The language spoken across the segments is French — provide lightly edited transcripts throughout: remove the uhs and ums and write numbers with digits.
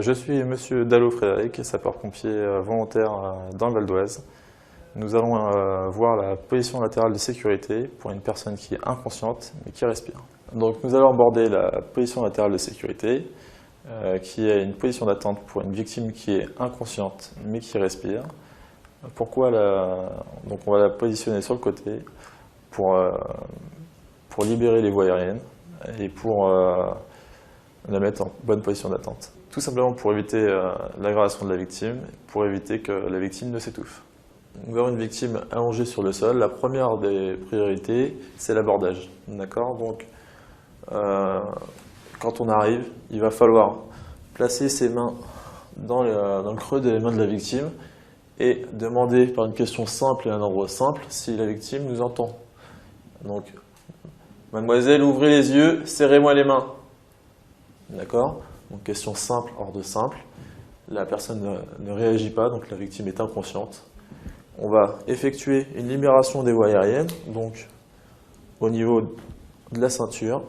Je suis monsieur Dallot Frédéric, sapeur-pompier volontaire dans le Val d'Oise. Nous allons voir la position latérale de sécurité pour une personne qui est inconsciente mais qui respire. Donc nous allons aborder la position latérale de sécurité qui est une position d'attente pour une victime qui est inconsciente mais qui respire. Pourquoi Donc on va la positionner sur le côté pour libérer les voies aériennes et pour la mettre en bonne position d'attente. Tout simplement pour éviter l'aggravation de la victime, pour éviter que la victime ne s'étouffe. Nous avons une victime allongée sur le sol. La première des priorités, c'est l'abordage. D'accord ? Donc, quand on arrive, il va falloir placer ses mains dans le creux des mains de la victime et demander par une question simple et un ordre simple si la victime nous entend. Donc, mademoiselle, ouvrez les yeux, serrez-moi les mains. D'accord ? Donc question simple, ordre simple. La personne ne réagit pas, donc la victime est inconsciente. On va effectuer une libération des voies aériennes, donc au niveau de la ceinture.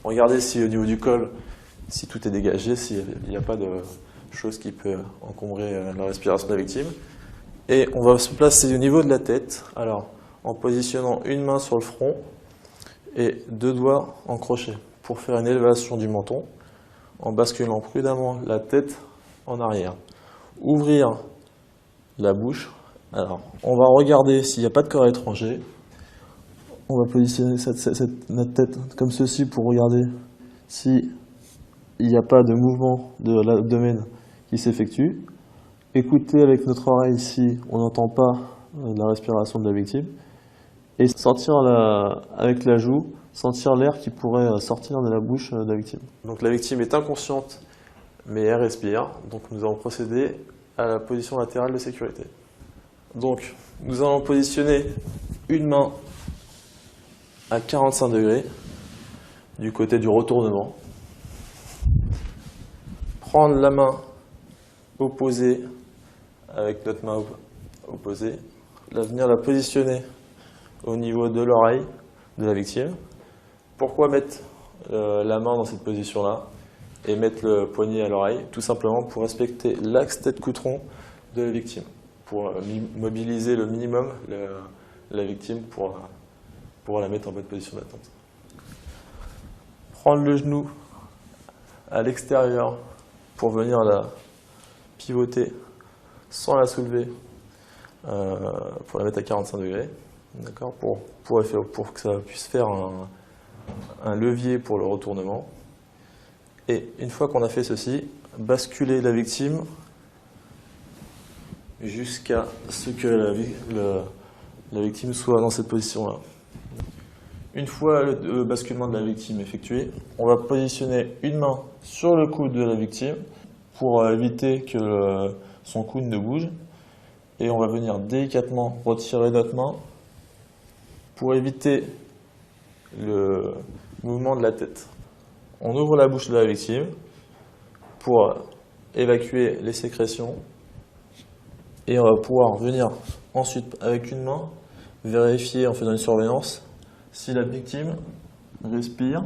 Regardez si au niveau du col, si tout est dégagé, s'il n'y a pas de chose qui peut encombrer la respiration de la victime. Et on va se placer au niveau de la tête, alors en positionnant une main sur le front et deux doigts en crochet, pour faire une élévation du menton, en basculant prudemment la tête en arrière. Ouvrir la bouche. Alors, on va regarder s'il n'y a pas de corps étranger. On va positionner notre tête comme ceci pour regarder s'il n'y a pas de mouvement de l'abdomen qui s'effectue. Écouter avec notre oreille si on n'entend pas la respiration de la victime. Et sentir avec la joue, sentir l'air qui pourrait sortir de la bouche de la victime. Donc la victime est inconsciente, mais elle respire. Donc nous allons procéder à la position latérale de sécurité. Donc nous allons positionner une main à 45 degrés du côté du retournement. Prendre la main opposée avec notre main opposée. Venir la positionner au niveau de l'oreille de la victime. Pourquoi mettre la main dans cette position-là et mettre le poignet à l'oreille? Tout simplement pour respecter l'axe tête-coutron de la victime, pour mobiliser le minimum la victime pour la mettre en bonne position d'attente. Prendre le genou à l'extérieur pour venir la pivoter sans la soulever, pour la mettre à 45 degrés. D'accord, pour que ça puisse faire un levier pour le retournement. Et une fois qu'on a fait ceci, basculer la victime jusqu'à ce que la victime soit dans cette position-là. Une fois le basculement de la victime effectué, on va positionner une main sur le coude de la victime pour éviter que son coude ne bouge. Et on va venir délicatement retirer notre main pour éviter le mouvement de la tête. On ouvre la bouche de la victime pour évacuer les sécrétions et on va pouvoir venir ensuite avec une main vérifier en faisant une surveillance si la victime respire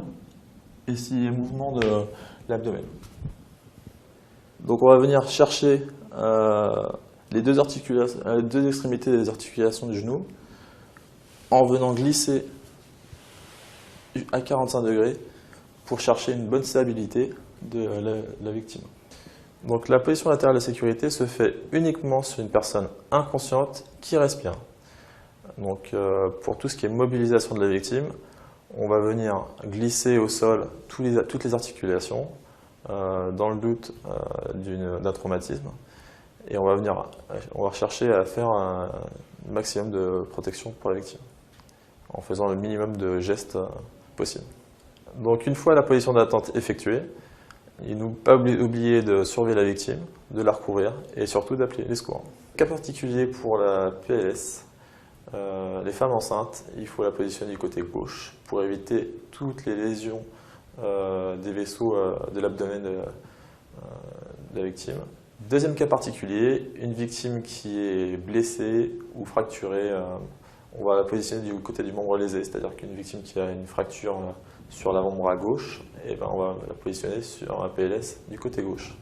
et s'il y a mouvement de l'abdomen. Donc on va venir chercher les deux extrémités des articulations du genou en venant glisser à 45 degrés pour chercher une bonne stabilité de la victime. Donc la position latérale de sécurité se fait uniquement sur une personne inconsciente qui respire. Donc pour tout ce qui est mobilisation de la victime, on va venir glisser au sol toutes les articulations dans le doute d'un traumatisme. Et on va chercher à faire un maximum de protection pour la victime, en faisant le minimum de gestes possible. Donc une fois la position d'attente effectuée, il ne faut pas oublier de surveiller la victime, de la recouvrir et surtout d'appeler les secours. Cas particulier pour la PLS, les femmes enceintes, il faut la positionner du côté gauche pour éviter toutes les lésions des vaisseaux de l'abdomen de la victime. Deuxième cas particulier, une victime qui est blessée ou fracturée, on va la positionner du côté du membre lésé, c'est-à-dire qu'une victime qui a une fracture sur l'avant-bras gauche, et ben on va la positionner sur un PLS du côté gauche.